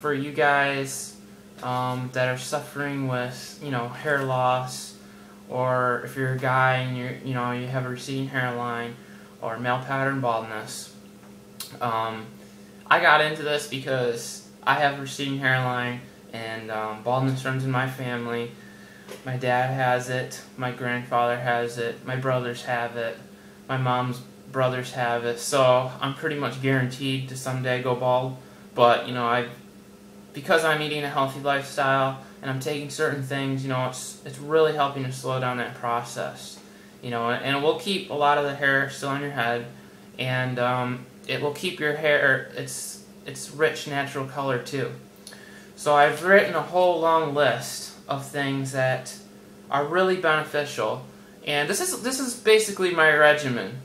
For you guys that are suffering with, hair loss, or if you're a guy and you have a receding hairline or male pattern baldness. I got into this because I have a receding hairline and baldness runs in my family. My dad has it, my grandfather has it, my brothers have it, my mom's brothers have it, so I'm pretty much guaranteed to someday go bald. But because I'm eating a healthy lifestyle and I'm taking certain things, it's really helping to slow down that process. And it will keep a lot of the hair still on your head, and it will keep your hair its rich natural color too. So I've written a whole long list of things that are really beneficial, and this is basically my regimen.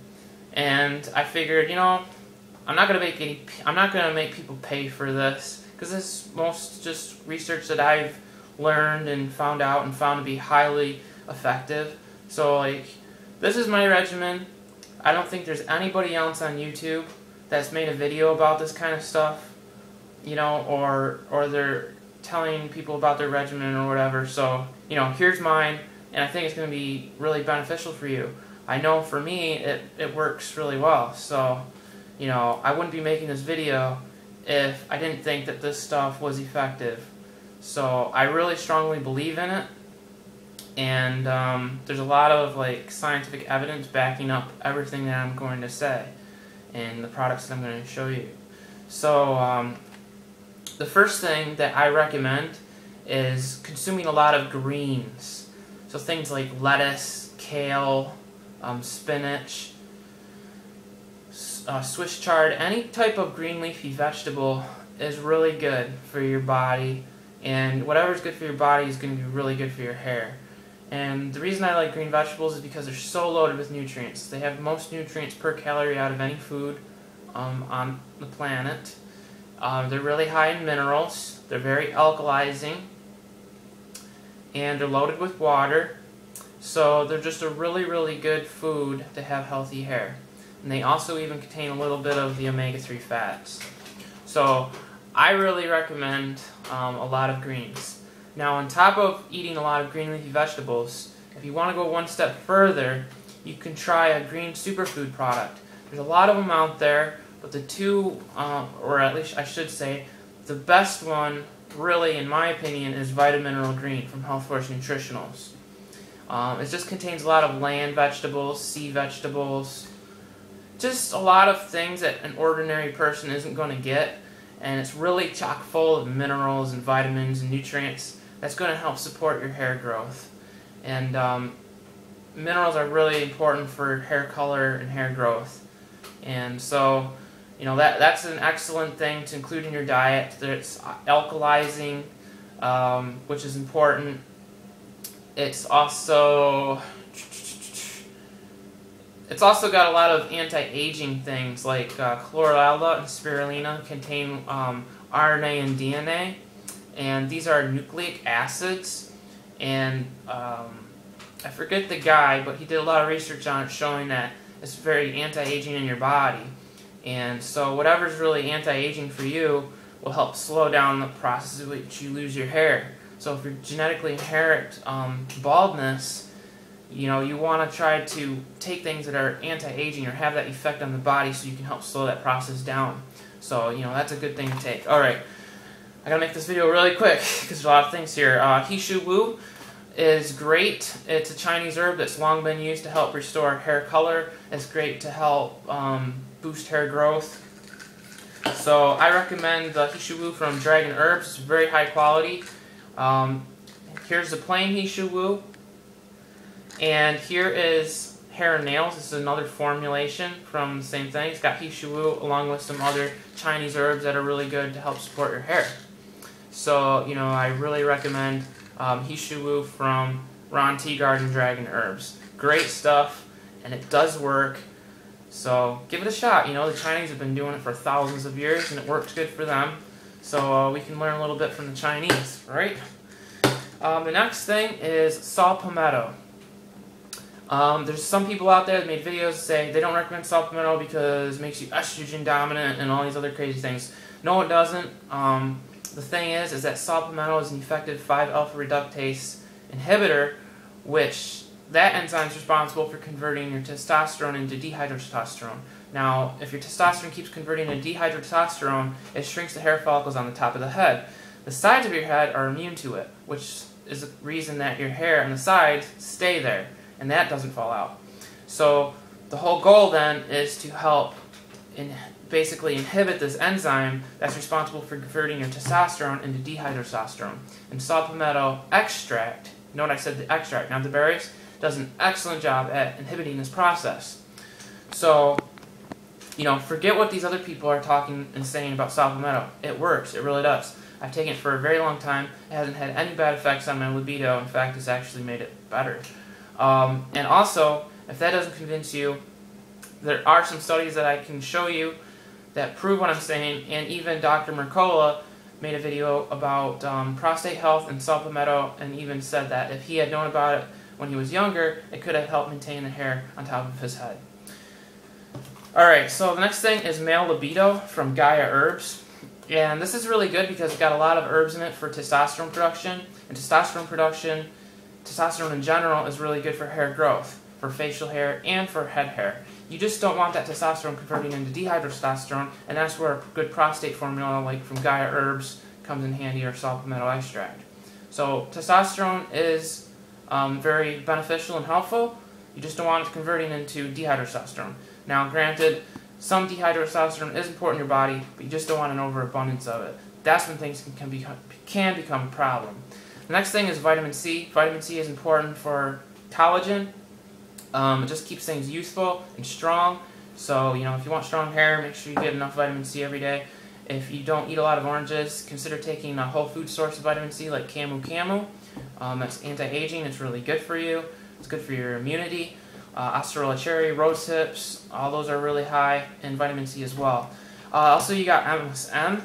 And I figured, I'm not gonna make people pay for this, because this is most just research that I've learned and found out and found to be highly effective. So this is my regimen. I don't think there's anybody else on YouTube that's made a video about this kind of stuff, or they're telling people about their regimen or whatever. So, here's mine, and I think it's going to be really beneficial for you. I know for me, it works really well. So, I wouldn't be making this video if I didn't think that this stuff was effective. So I really strongly believe in it, and there's a lot of scientific evidence backing up everything that I'm going to say and the products that I'm going to show you. So the first thing that I recommend is consuming a lot of greens. So things like lettuce, kale, spinach, Swiss chard, any type of green leafy vegetable is really good for your body, and whatever's good for your body is going to be really good for your hair. And the reason I like green vegetables is because they're so loaded with nutrients. They have most nutrients per calorie out of any food on the planet. They're really high in minerals, they're very alkalizing, and they're loaded with water. So they're just a really, really good food to have healthy hair. And they also even contain a little bit of the omega-3 fats. So I really recommend a lot of greens. Now, on top of eating a lot of green leafy vegetables, if you want to go one step further, you can try a green superfood product. There's a lot of them out there, but the two, or at least I should say, the best one, really, in my opinion, is Vitamineral Green from Health Force Nutritionals. It just contains a lot of land vegetables, sea vegetables, just a lot of things that an ordinary person isn't going to get, and it's really chock full of minerals and vitamins and nutrients that's going to help support your hair growth. And minerals are really important for hair color and hair growth, and so that's an excellent thing to include in your diet. It's alkalizing, which is important. It's also got a lot of anti-aging things, like chlorella and spirulina contain RNA and DNA, and these are nucleic acids. And I forget the guy, but he did a lot of research on it showing that it's very anti-aging in your body. And so whatever's really anti-aging for you will help slow down the process of which you lose your hair. So if you genetically inherit baldness, you want to try to take things that are anti-aging or have that effect on the body so you can help slow that process down. So, that's a good thing to take. Alright, I gotta make this video really quick because there's a lot of things here. Hishu Wu is great. It's a Chinese herb that's long been used to help restore hair color. It's great to help boost hair growth. So I recommend the Hishu Wu from Dragon Herbs. It's very high quality. Here's the plain Hishu Wu. And here is Hair and Nails. This is another formulation from the same thing. It's got Hishu Wu along with some other Chinese herbs that are really good to help support your hair. So, I really recommend Hishu Wu from Ron Tea Garden Dragon Herbs. Great stuff, and it does work. So give it a shot. The Chinese have been doing it for thousands of years, and it works good for them. So we can learn a little bit from the Chinese, right? The next thing is saw palmetto. There's some people out there that made videos that say they don't recommend saw palmetto because it makes you estrogen dominant and all these other crazy things. No, it doesn't. the thing is that saw palmetto is an effective 5-alpha reductase inhibitor, which that enzyme is responsible for converting your testosterone into dihydrotestosterone. Now, if your testosterone keeps converting into dihydrotestosterone, it shrinks the hair follicles on the top of the head. The sides of your head are immune to it, which is the reason that your hair on the sides stay there, and that doesn't fall out. So the whole goal then is to help basically inhibit this enzyme that's responsible for converting your testosterone into dihydrotestosterone. And saw palmetto extract, note I said the extract, not the berries, does an excellent job at inhibiting this process. So, you know, forget what these other people are talking and saying about saw palmetto. It works. It really does. I've taken it for a very long time. It hasn't had any bad effects on my libido. In fact, it's actually made it better. And also, if that doesn't convince you, there are some studies that I can show you that prove what I'm saying, and even Dr. Mercola made a video about prostate health and saw palmetto, and even said that if he had known about it when he was younger, it could have helped maintain the hair on top of his head. Alright, so the next thing is male libido from Gaia Herbs. And this is really good because it's got a lot of herbs in it for testosterone production. And testosterone in general, is really good for hair growth, for facial hair, and for head hair. You just don't want that testosterone converting into dihydrotestosterone, and that's where a good prostate formula like from Gaia Herbs comes in handy, or saw palmetto extract. So testosterone is very beneficial and helpful. You just don't want it converting into dihydrotestosterone. Now granted, some dihydrotestosterone is important in your body, but you just don't want an overabundance of it. That's when things can become a problem. The next thing is vitamin C. Vitamin C is important for collagen. It just keeps things youthful and strong. So, you know, if you want strong hair, make sure you get enough vitamin C every day. If you don't eat a lot of oranges, consider taking a whole food source of vitamin C like camu. That's anti-aging. It's really good for you. It's good for your immunity. Acerola cherry, rose hips, all those are really high in vitamin C as well. Also, you got MSM.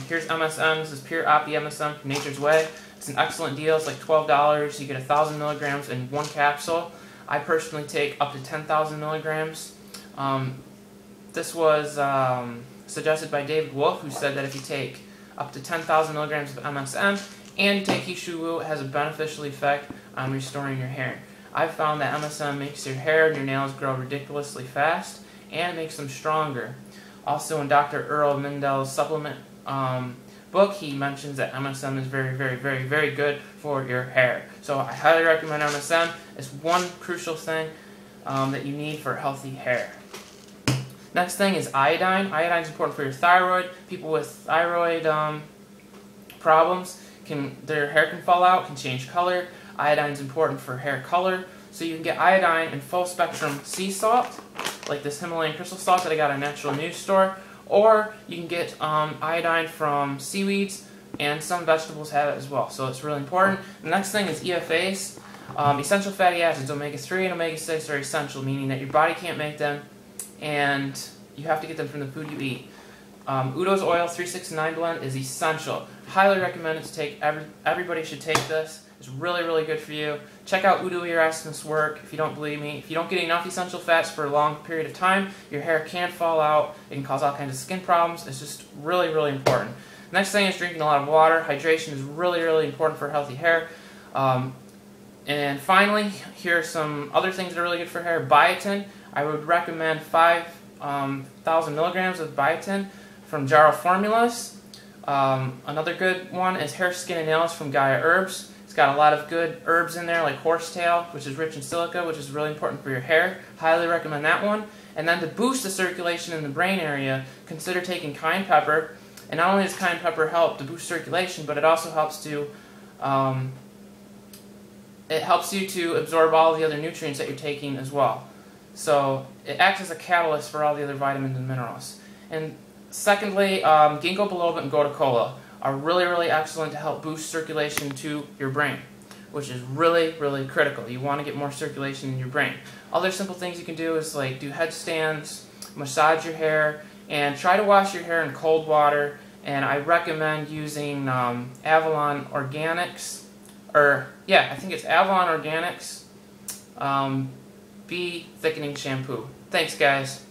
Here's MSM. This is pure Oppie MSM from Nature's Way. It's an excellent deal. It's like $12. You get 1,000 milligrams in one capsule. I personally take up to 10,000 milligrams. This was suggested by David Wolf, who said that if you take up to 10,000 milligrams of MSM and you take Hishu, it has a beneficial effect on restoring your hair. I've found that MSM makes your hair and your nails grow ridiculously fast, and it makes them stronger. Also, in Dr. Earl Mindell's supplement book, he mentions that MSM is very good for your hair. So I highly recommend MSM. It's one crucial thing that you need for healthy hair. Next thing is iodine. Iodine is important for your thyroid. People with thyroid problems, their hair can fall out, can change color. Iodine is important for hair color. So you can get iodine in full spectrum sea salt, like this Himalayan crystal salt that I got at a natural news store. Or you can get iodine from seaweeds, and some vegetables have it as well. So it's really important. The next thing is EFAs. Essential fatty acids, omega-3 and omega-6 are essential, meaning that your body can't make them, and you have to get them from the food you eat. Udo's Oil 369 blend is essential. Highly recommend it to take. Everybody should take this. It's really good for you. Check out Udo Erasmus' work if you don't believe me. If you don't get enough essential fats for a long period of time, your hair can fall out. It can cause all kinds of skin problems. It's just really important. Next thing is drinking a lot of water. Hydration is really important for healthy hair. And finally, here are some other things that are really good for hair. Biotin. I would recommend 5,000 milligrams of biotin from Jarrow Formulas. Another good one is hair, skin, and nails from Gaia Herbs. It's got a lot of good herbs in there, like horsetail, which is rich in silica, which is really important for your hair. Highly recommend that one. And then to boost the circulation in the brain area, consider taking cayenne pepper. And not only does cayenne pepper help to boost circulation, but it also helps to you to absorb all the other nutrients that you're taking as well. So it acts as a catalyst for all the other vitamins and minerals. And secondly, Ginkgo Biloba and Gotu Kola are really excellent to help boost circulation to your brain, which is really critical. You want to get more circulation in your brain. Other simple things you can do is like do headstands, massage your hair, and try to wash your hair in cold water. And I recommend using Avalon Organics, I think it's Avalon Organics Bee Thickening Shampoo. Thanks, guys.